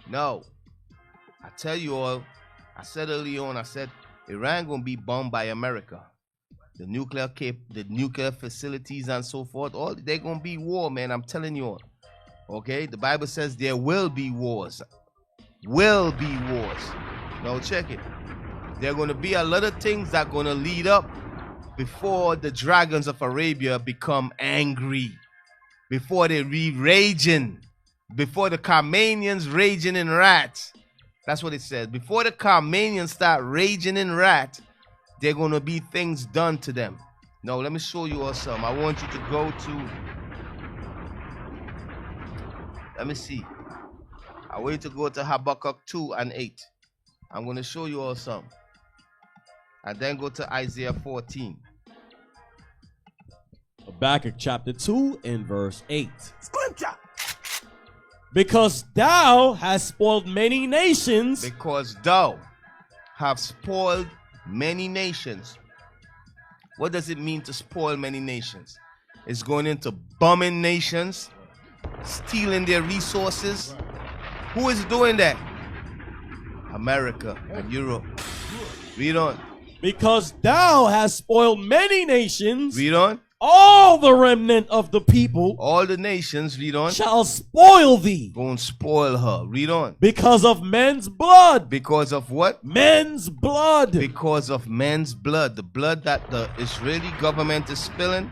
No. I tell you all, I said earlier on, I said Iran gonna be bombed by America. The nuclear facilities and so forth, all they're gonna be war, man. I'm telling you all. Okay, the Bible says there will be wars. Will be wars. Now check it. There are gonna be a lot of things that gonna lead up before the dragons of Arabia become angry. Before they raging. Before the Carmanians raging in wrath. That's what it says. Before the Carmanians start raging in wrath, there are going to be things done to them. Now, let me show you all something. I want you to go to... Let me see. I want you to go to Habakkuk 2 and 8. I'm going to show you all something. And then go to Isaiah 14. Habakkuk chapter 2 and verse 8. Scripture. Because thou hast spoiled many nations. Because thou have spoiled many nations. What does it mean to spoil many nations? It's going into bombing nations, stealing their resources. Who is doing that? America and Europe. Read on. Because thou hast spoiled many nations. Read on. All the remnant of the people, all the nations, read on, shall spoil thee. Go and spoil her. Read on. Because of men's blood. Because of what? Men's blood. Because of men's blood. The blood that the Israeli government is spilling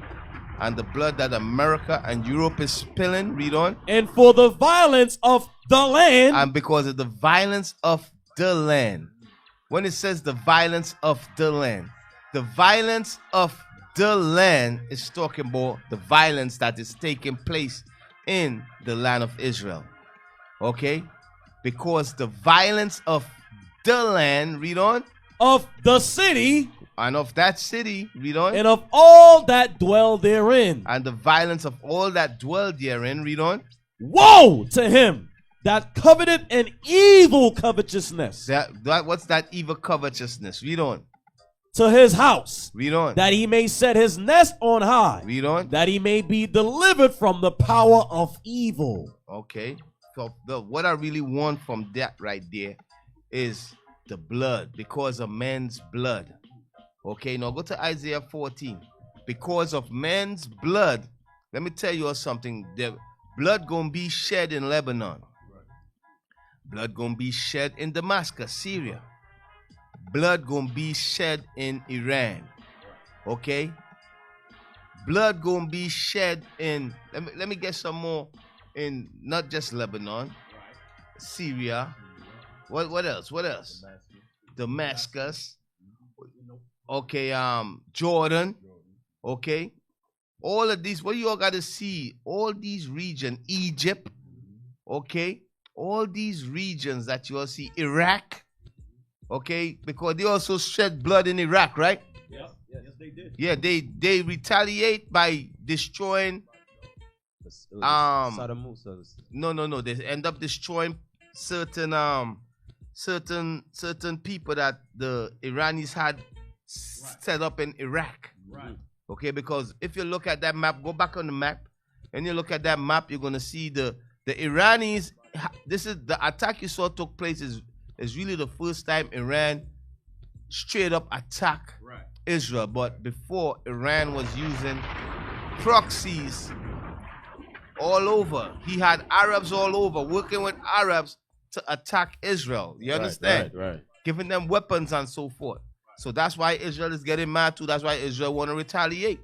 and the blood that America and Europe is spilling. Read on. And for the violence of the land. And because of the violence of the land. When it says the violence of the land, the violence of the land is talking about the violence that is taking place in the land of Israel. Okay? Because the violence of the land, read on. Of the city. And of that city, read on. And of all that dwell therein. And the violence of all that dwell therein, read on. Woe to him that coveteth an evil covetousness. What's that evil covetousness? Read on. To his house. Read on. That he may set his nest on high. Read on. That he may be delivered from the power of evil. Okay. So what I really want from that right there is the blood. Because of men's blood. Okay. Now go to Isaiah 14. Because of men's blood. Let me tell you something. The blood gonna be shed in Lebanon. Blood gonna be shed in Damascus, Syria. Blood gonna be shed in Iran. Okay? Blood gonna be shed in, let me get some more, in not just Lebanon, Syria. What else? What else? Damascus. Okay, Jordan. Okay? All of these, what you all gotta see, all these regions, Egypt. Okay? All these regions that you all see, Iraq. Okay, because they also shed blood in Iraq, right? Yeah, yes, they did. Yeah, they retaliate by destroying. Saddam Hussein. No. They end up destroying certain people that the Iranis had set up in Iraq. Right. Okay, because if you look at that map, go back on the map, and you look at that map, you're gonna see the Iranis. This is the attack you saw took place is really the first time Iran straight up attack Israel. But before, Iran was using proxies all over. He had Arabs all over working with Arabs to attack Israel. You understand? Right. Giving them weapons and so forth. So that's why Israel is getting mad too. That's why Israel want to retaliate.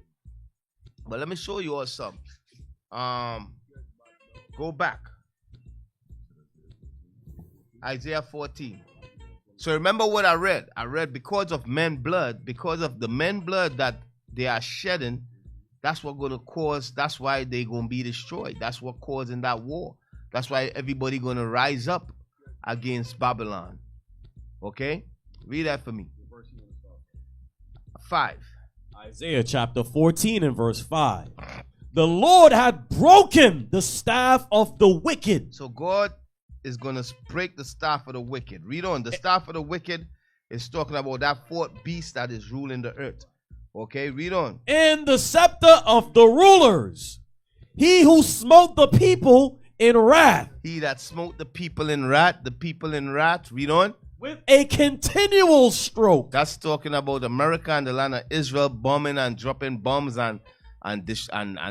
But let me show you all something. Go back. Isaiah 14. So remember what I read. I read because of men's blood, because of the men's blood that they are shedding, that's what going to cause, that's why they're going to be destroyed. That's what causing that war. That's why everybody going to rise up against Babylon. Okay? Read that for me. 5. Isaiah chapter 14 and verse 5. The Lord had broken the staff of the wicked. So God is going to break the staff of the wicked. Read on. The staff of the wicked is talking about that fourth beast that is ruling the earth. Okay, read on. And the scepter of the rulers. He who smote the people in wrath. He that smote the people in wrath, read on. With a continual stroke. That's talking about America and the land of Israel bombing and dropping bombs and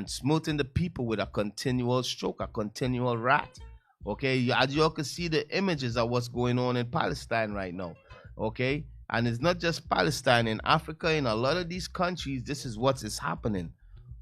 smoting the people with a continual stroke, a continual wrath. Okay, as you all can see the images of what's going on in Palestine right now. Okay, and it's not just Palestine, in Africa, in a lot of these countries, this is what is happening.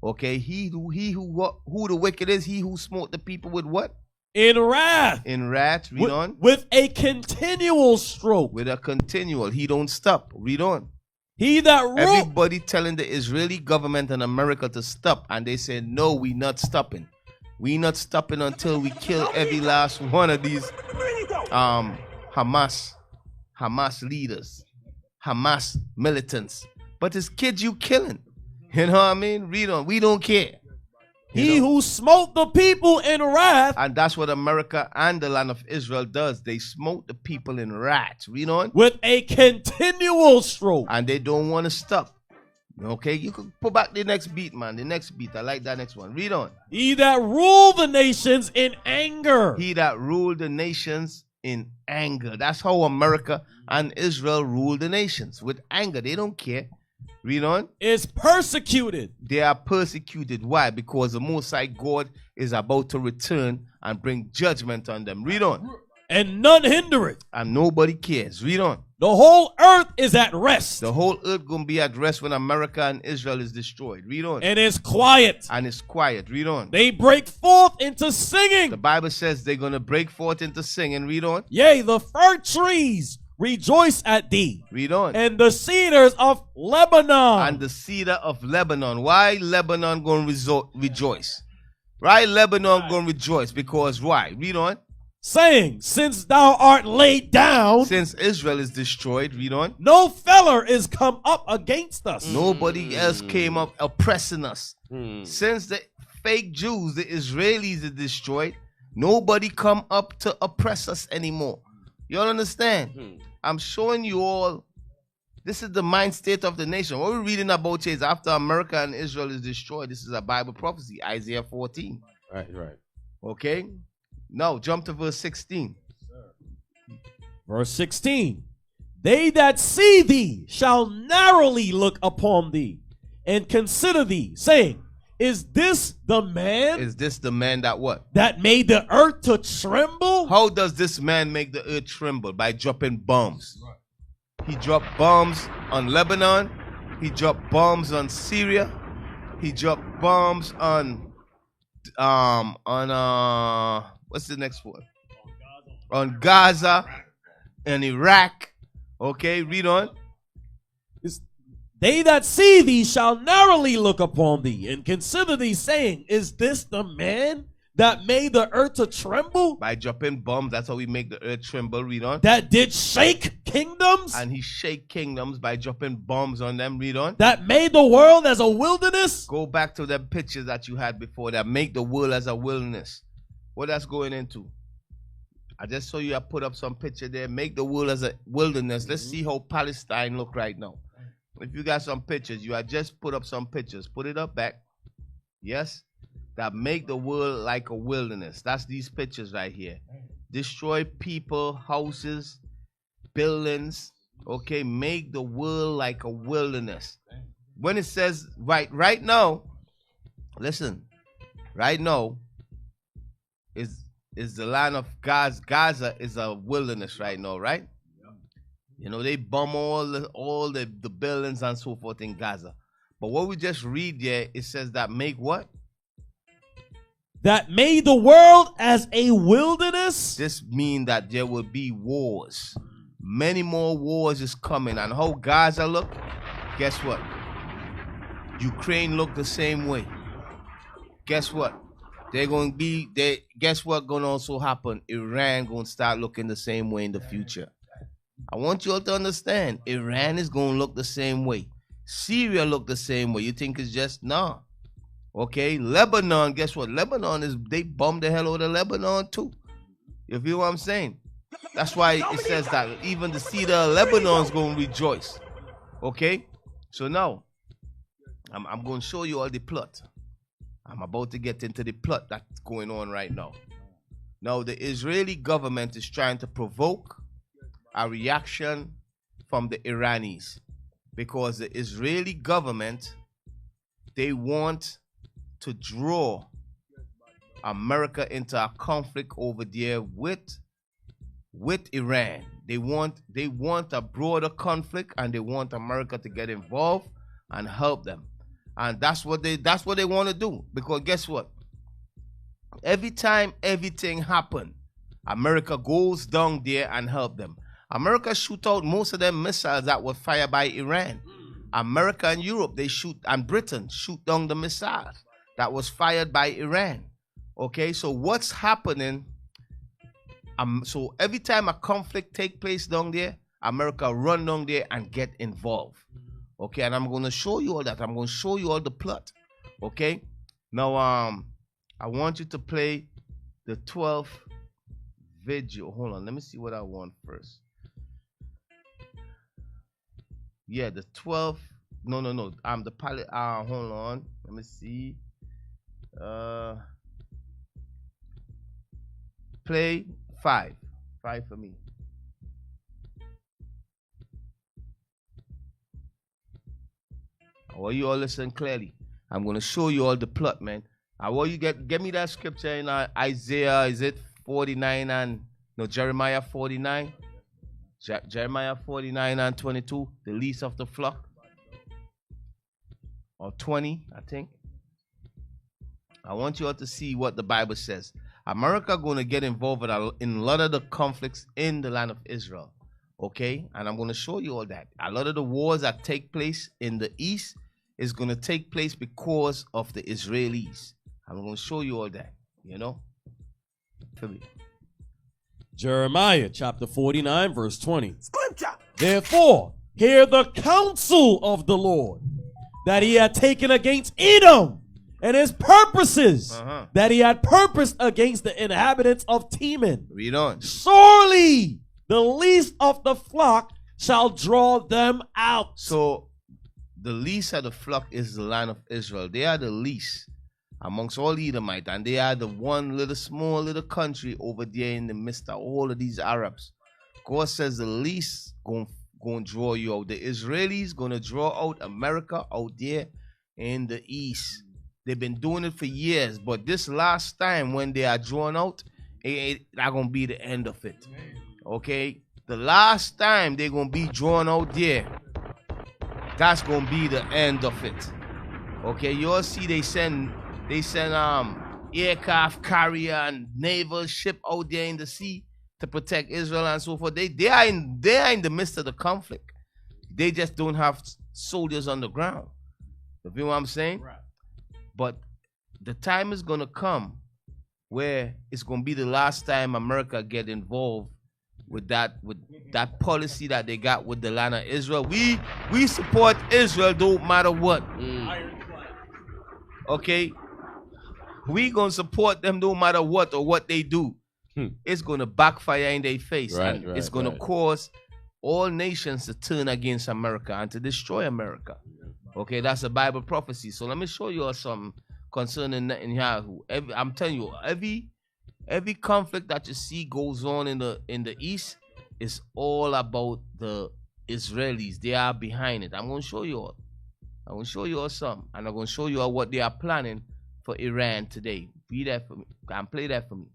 Okay, who the wicked is, he who smote the people with what? In wrath. In wrath, read on. With a continual stroke. With a continual, he don't stop. Read on. He that ruled. Everybody telling the Israeli government and America to stop, and they say, no, we not stopping. We not stopping until we kill every last one of these Hamas leaders, Hamas militants. But it's kids you killing. You know what I mean? Read on. We don't care. He who smote the people in wrath. And that's what America and the land of Israel does. They smote the people in wrath. Read on. With a continual stroke. And they don't want to stop. Okay, you can put back the next beat, man. The next beat. I like that next one. Read on. He that ruled the nations in anger. He that ruled the nations in anger. That's how America and Israel rule the nations. With anger. They don't care. Read on. Is persecuted. They are persecuted. Why? Because the Most High God is about to return and bring judgment on them. Read on. And none hinder it. And nobody cares. Read on. The whole earth is at rest. The whole earth going to be at rest when America and Israel is destroyed. Read on. And it's quiet. And it's quiet. Read on. They break forth into singing. The Bible says they're going to break forth into singing. Read on. Yea, the fir trees rejoice at thee. Read on. And the cedars of Lebanon. And the cedar of Lebanon. Why Lebanon going to rejoice? Right? Lebanon going to rejoice because why? Read on. Saying, since thou art laid down. Since Israel is destroyed. Read on. No feller is come up against us. Nobody else came up oppressing us. Since the fake Jews, the Israelis are destroyed, nobody come up to oppress us anymore. You all understand? I'm showing you all, this is the mind state of the nation. What we're reading about here is after America and Israel is destroyed. This is a Bible prophecy, Isaiah 14. Right. Okay? Now, jump to verse 16. Verse 16. They that see thee shall narrowly look upon thee and consider thee, saying, is this the man? Is this the man that what? That made the earth to tremble? How does this man make the earth tremble? By dropping bombs. He dropped bombs on Lebanon. He dropped bombs on Syria. He dropped bombs on what's the next one? On Gaza and Iraq. Okay, read on. They that see thee shall narrowly look upon thee and consider thee, saying, is this the man that made the earth to tremble? By dropping bombs, that's how we make the earth tremble. Read on. That did shake kingdoms? And he shake kingdoms by dropping bombs on them. Read on. That made the world as a wilderness? Go back to the pictures that you had before that make the world as a wilderness. What that's going into? I just saw you. I put up some picture there. Make the world as a wilderness. Let's see how Palestine look right now. If you got some pictures, you had just put up some pictures. Put it up back. Yes? That make the world like a wilderness. That's these pictures right here. Destroy people, houses, buildings. Okay? Make the world like a wilderness. When it says, right now, listen. Right now, is the land of Gaza. Gaza is a wilderness right now, right? You know, they bomb all the buildings and so forth in Gaza. But what we just read there, it says that make what? That made the world as a wilderness? This means that there will be wars. Many more wars is coming. And how Gaza look? Guess what? Ukraine look the same way. Guess what? Guess what gonna also happen? Iran gonna start looking the same way in the future. I want you all to understand, Iran is going to look the same way. Syria look the same way. You think it's just, nah. Okay, Lebanon, guess what? They bombed the hell out of Lebanon too. You feel what I'm saying? That's why it says that even the cedar of Lebanon is going to rejoice. Okay, so now, I'm going to show you all the plot. I'm about to get into the plot that's going on right now. Now, the Israeli government is trying to provoke a reaction from the Iranis, because the Israeli government, they want to draw America into a conflict over there with Iran. They want a broader conflict, and they want America to get involved and help them. And that's what they want to do. Because guess what? Every time everything happen, America goes down there and help them. America shoot out most of them missiles that were fired by Iran. America and Europe, they shoot, and Britain shoot down the missiles that was fired by Iran. Okay, so what's happening? So every time a conflict take place down there, America run down there and get involved. Okay, and I'm going to show you all that. I'm going to show you all the plot. Okay, now I want you to play the 12th video. Hold on, let me see what I want first. Yeah, the 12th. No. The pilot. Hold on. Let me see. Play 5. 5 for me. I want you all listen clearly. I'm gonna show you all the plot, man. I want you get me that scripture in Isaiah. Is it 49 and no Jeremiah 49? Jeremiah 49 and 22. The least of the flock. Or 20, I think. I want you all to see what the Bible says. America going to get involved in a lot of the conflicts in the land of Israel. Okay? And I'm going to show you all that. A lot of the wars that take place in the east is going to take place because of the Israelis. I'm going to show you all that. You know? Jeremiah chapter 49 verse 20. Scripture. Therefore, hear the counsel of the Lord that he had taken against Edom, and his purposes that he had purposed against the inhabitants of Teman. Read on. Surely the least of the flock shall draw them out. So the least of the flock is the land of Israel. They are the least amongst all Edomites, and they are the one little small little country over there in the midst of all of these Arabs. God says the least going to draw you out. The Israelis going to draw out America out there in the east. They've been doing it for years, but this last time when they are drawn out, it's not going to be the end of it. Okay? The last time they're going to be drawn out there, that's going to be the end of it. Okay? You all see they send aircraft carrier and naval ship out there in the sea to protect Israel and so forth. They are in the midst of the conflict. They just don't have soldiers on the ground. You feel what I'm saying? Right. But the time is going to come where it's going to be the last time America get involved with that policy that they got with the land of Israel. We support Israel no matter what. Okay? We going to support them no matter what or what they do. It's going to backfire in their face. Right, and it's going to cause all nations to turn against America and to destroy America. Okay, that's a Bible prophecy. So let me show you something concerning Netanyahu. I'm telling you, every conflict that you see goes on in the east is all about the Israelis. They are behind it. I'm going to show you all. I'm going to show you all some, and I'm going to show you all what they are planning for Iran today. Read that for me and play that for me.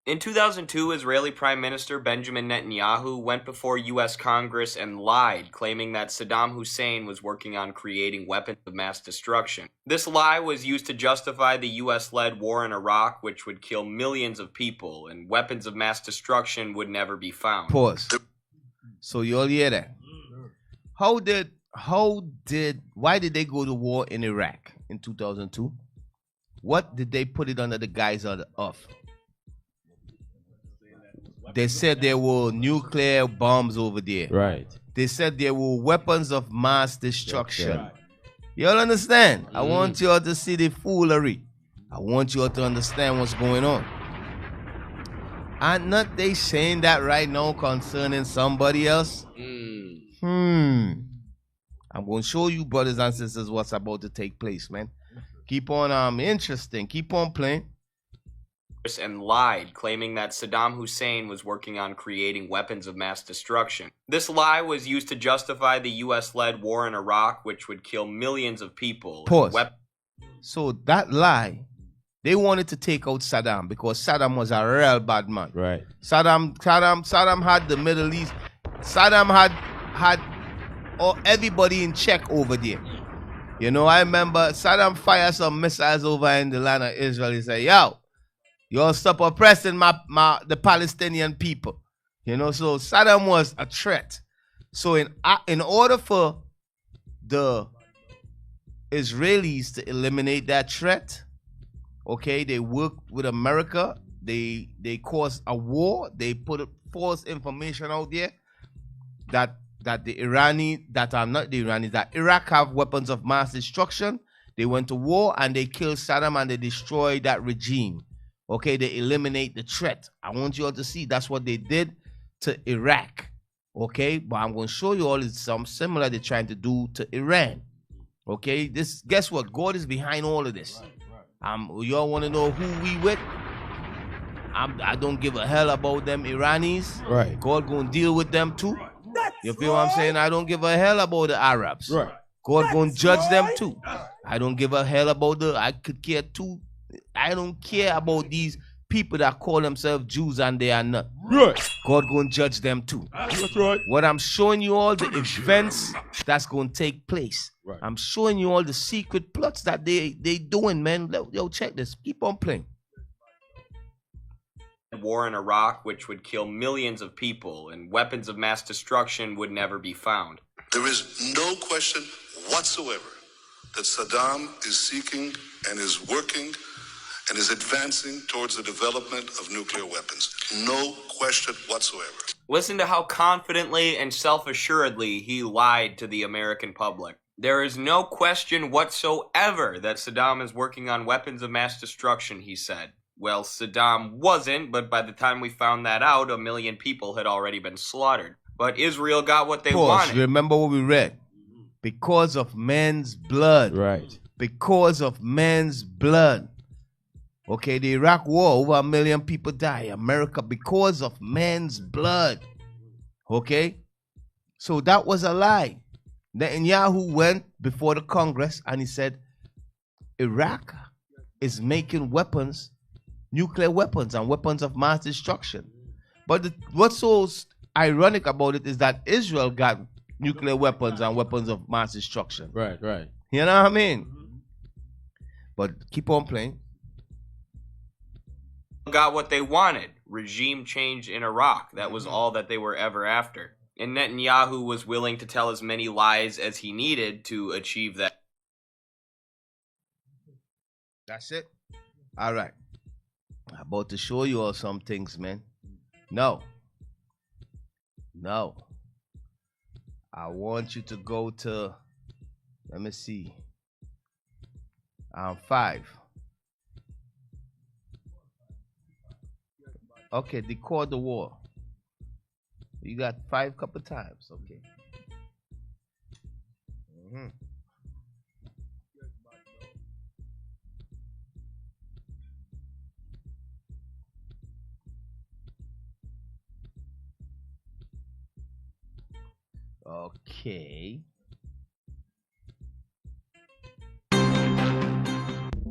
In 2002, Israeli Prime Minister Benjamin Netanyahu went before U.S. Congress and lied, claiming that Saddam Hussein was working on creating weapons of mass destruction. This lie was used to justify the U.S.-led war in Iraq, which would kill millions of people, and weapons of mass destruction would never be found. Pause. So you all hear that? Why did they go to war in Iraq in 2002? What did they put it under the guise of? They said there were nuclear bombs over there. Right. They said there were weapons of mass destruction. Right. You all understand? I want you all to see the foolery. I want you all to understand what's going on. Aren't not they saying that right now concerning somebody else? I'm going to show you, brothers and sisters, what's about to take place, man. Keep on interesting. Keep on playing. And lied, claiming that Saddam Hussein was working on creating weapons of mass destruction. This lie was used to justify the US-led war in Iraq, which would kill millions of people. Pause. So that lie, they wanted to take out Saddam because Saddam was a real bad man. Right. Saddam had the Middle East. Saddam had everybody in check over there. You know, I remember Saddam fired some missiles over in the land of Israel. He said, yo, y'all stop oppressing the Palestinian people. You know, so Saddam was a threat. So in order for the Israelis to eliminate that threat, okay, they worked with America. They caused a war. They put false information out there that that Iraq have weapons of mass destruction. They went to war and they killed Saddam and they destroyed that regime. Okay, they eliminate the threat. I want you all to see that's what they did to Iraq. Okay, but I'm going to show you all is some similar they're trying to do to Iran. Okay, guess what? God is behind all of this. Y'all want to know who we with? I don't give a hell about them Iranis. Right. God gonna deal with them too. You feel what I'm saying? I don't give a hell about the Arabs. Right. God gonna judge them too. I don't give a hell about I don't care about these people that call themselves Jews and they are not. Right. God gonna judge them too. That's right. What I'm showing you all the events that's gonna take place. Right. I'm showing you all the secret plots that they doing, man. Yo, check this. Keep on playing. War in Iraq, which would kill millions of people, and weapons of mass destruction would never be found. There is no question whatsoever that Saddam is seeking and is working and is advancing towards the development of nuclear weapons. No question whatsoever. Listen to how confidently and self-assuredly he lied to the American public. There is no question whatsoever that Saddam is working on weapons of mass destruction, he said. Well, Saddam wasn't, but by the time we found that out, 1 million people had already been slaughtered. But Israel got what they wanted. Remember what we read? Because of men's blood. Right. Because of men's blood. Okay, the Iraq war, over 1 million people die. America, because of men's blood. Okay? So that was a lie. Netanyahu went before the Congress and he said, Iraq is making weapons, nuclear weapons and weapons of mass destruction. But what's so ironic about it is that Israel got nuclear weapons and weapons of mass destruction. Right, right. You know what I mean? But keep on playing. Got what they wanted. Regime change in Iraq. That was all that they were ever after. And Netanyahu was willing to tell as many lies as he needed to achieve that. That's it? All right. I'm about to show you all some things, man. No. I want you to go to, let me see, 5. Okay, decode the war. You got 5 couple times, okay. Okay.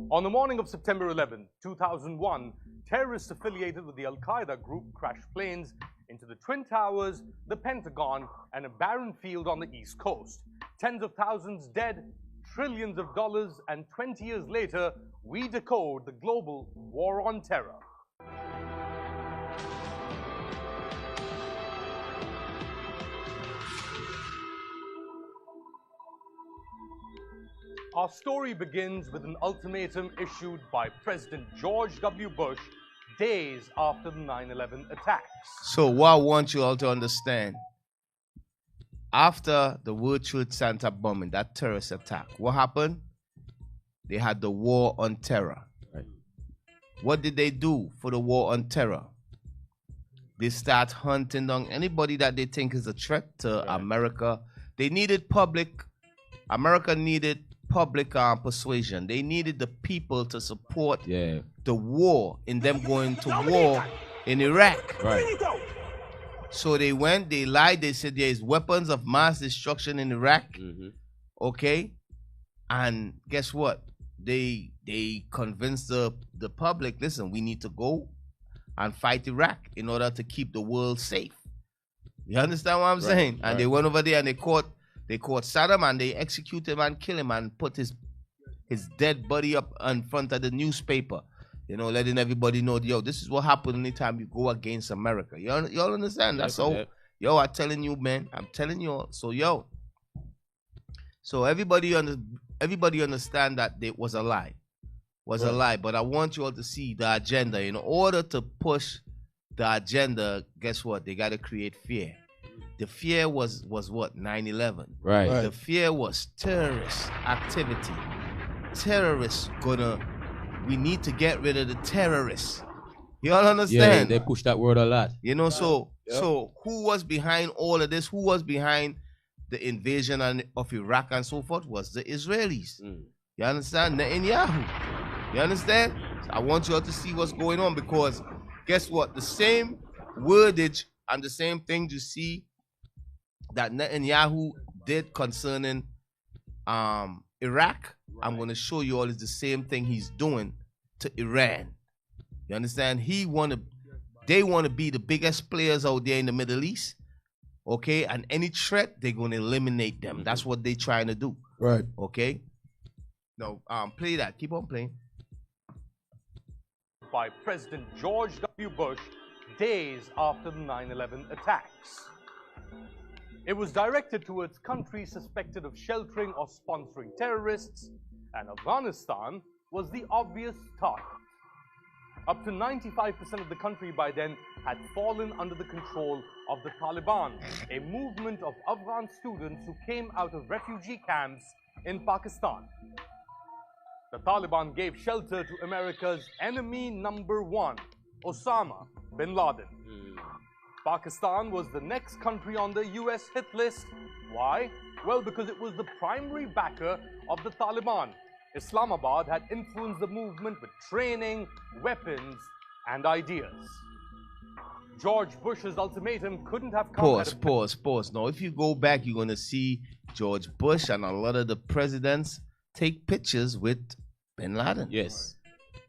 On the morning of September 11, 2001, terrorists affiliated with the Al-Qaeda group crashed planes into the Twin Towers, the Pentagon, and a barren field on the East Coast. Tens of thousands dead, trillions of dollars, and 20 years later, we decode the global war on terror. Our story begins with an ultimatum issued by President George W. Bush days after the 9/11 attacks. So what I want you all to understand, after the World Trade Center bombing, that terrorist attack, what happened? They had the war on terror. Right. What did they do for the war on terror? They start hunting down anybody that they think is a threat to America. They needed America needed public persuasion. They needed the people to support Yeah. the war in them going to war in Iraq. Right. So they went, they lied, they said there is weapons of mass destruction in Iraq. Mm-hmm. Okay? And guess what? They convinced the public, listen, we need to go and fight Iraq in order to keep the world safe. You understand what I'm saying? And they went over there and they caught Saddam and they executed him and killed him and put his dead body up in front of the newspaper. You know, letting everybody know, yo, this is what happens anytime you go against America. Y'all understand? That's so, yo, I'm telling you, man. I'm telling you all. So, yo. So everybody understand that it was a lie. Was a lie. But I want you all to see the agenda. In order to push the agenda, guess what? They got to create fear. The fear was what? 9/11. Right. The fear was terrorist activity. Terrorists we need to get rid of the terrorists. You all understand? Yeah, they push that word a lot. You know, so who was behind all of this? Who was behind the invasion of Iraq and so forth? Was the Israelis. You understand? Netanyahu. You understand? So I want you all to see what's going on, because guess what? The same wordage and the same things you see that Netanyahu did concerning Iraq, I'm going to show you all is the same thing he's doing to Iran. You understand? They want to be the biggest players out there in the Middle East. Okay? And any threat, they're going to eliminate them. That's what they're trying to do. Right. Okay? No, play that. Keep on playing. By President George W. Bush days after the 9/11 attacks. It was directed towards countries suspected of sheltering or sponsoring terrorists, and Afghanistan was the obvious target. Up to 95% of the country by then had fallen under the control of the Taliban, a movement of Afghan students who came out of refugee camps in Pakistan. The Taliban gave shelter to America's enemy number one, Osama bin Laden. Pakistan was the next country on the US hit list. Why? Well, because it was the primary backer of the Taliban. Islamabad had influenced the movement with training, weapons, and ideas. George Bush's ultimatum couldn't have come Pause. Now, if you go back, you're going to see George Bush and a lot of the presidents take pictures with bin Laden. Yes.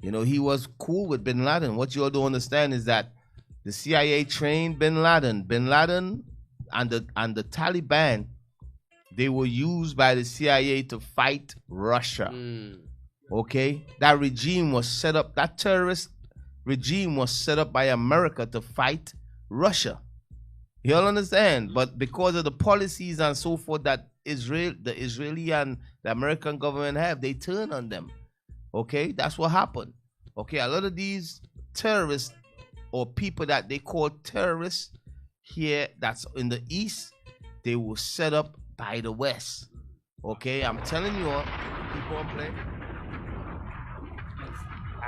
You know, he was cool with bin Laden. What you all don't understand is that the CIA trained bin Laden. Bin Laden and the Taliban, they were used by the CIA to fight Russia. Okay? That regime was set up, that terrorist regime was set up by America to fight Russia. You all understand? But because of the policies and so forth that the Israeli and the American government have, they turn on them. Okay? That's what happened. Okay? A lot of these terrorists or people that they call terrorists here that's in the East, they were set up by the West. Okay? I'm telling you all. Keep on playing.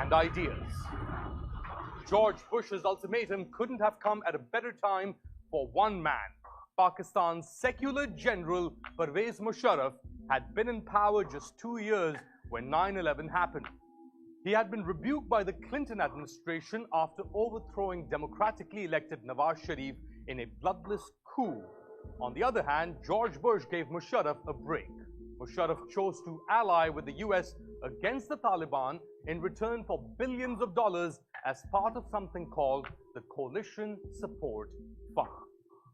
And ideas. George Bush's ultimatum couldn't have come at a better time for one man. Pakistan's secular general Pervez Musharraf had been in power just 2 years when 9/11 happened. He had been rebuked by the Clinton administration after overthrowing democratically elected Nawaz Sharif in a bloodless coup. On the other hand, George Bush gave Musharraf a break. Musharraf chose to ally with the US against the Taliban in return for billions of dollars as part of something called the Coalition Support Fund.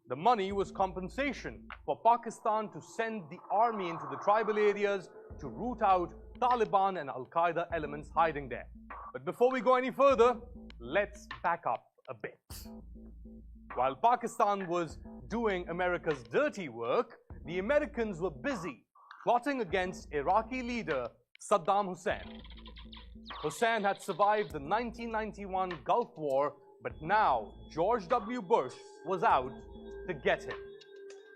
The money was compensation for Pakistan to send the army into the tribal areas to root out Taliban and Al-Qaeda elements hiding there. But before we go any further, let's back up a bit. While Pakistan was doing America's dirty work, the Americans were busy plotting against Iraqi leader Saddam Hussein. Hussein had survived the 1991 Gulf War, but now George W. Bush was out to get him.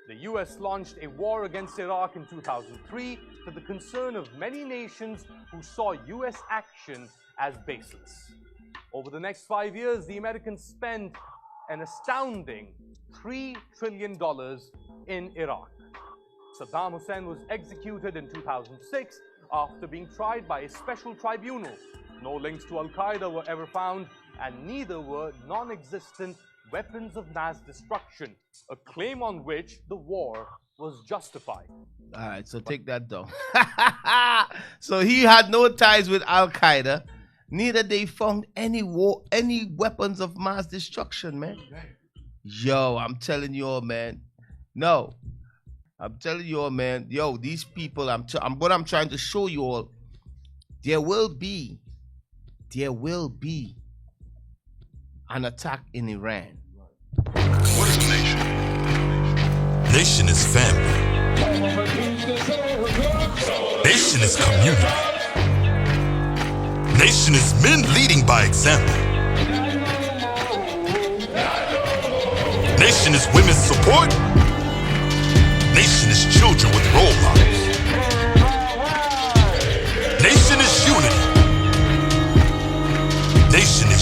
The US launched a war against Iraq in 2003 to the concern of many nations who saw US action as baseless. Over the next 5 years, the Americans spent an astounding $3 trillion in Iraq. Saddam Hussein was executed in 2006, after being tried by a special tribunal. No links to Al-Qaeda were ever found, and neither were non-existent weapons of mass destruction, a claim on which the war was justified. All right, so take that down. So he had no ties with Al-Qaeda. Neither they found any weapons of mass destruction, man. Yo, I'm telling you all, man. No, I'm telling you all, man. Yo, these people, what I'm trying to show you all, there will be an attack in Iran. What is a nation? Nation is family. Nation is community. Nation is men leading by example. Nation is women's support. Nation is children with role models. Nation is unity. Nation is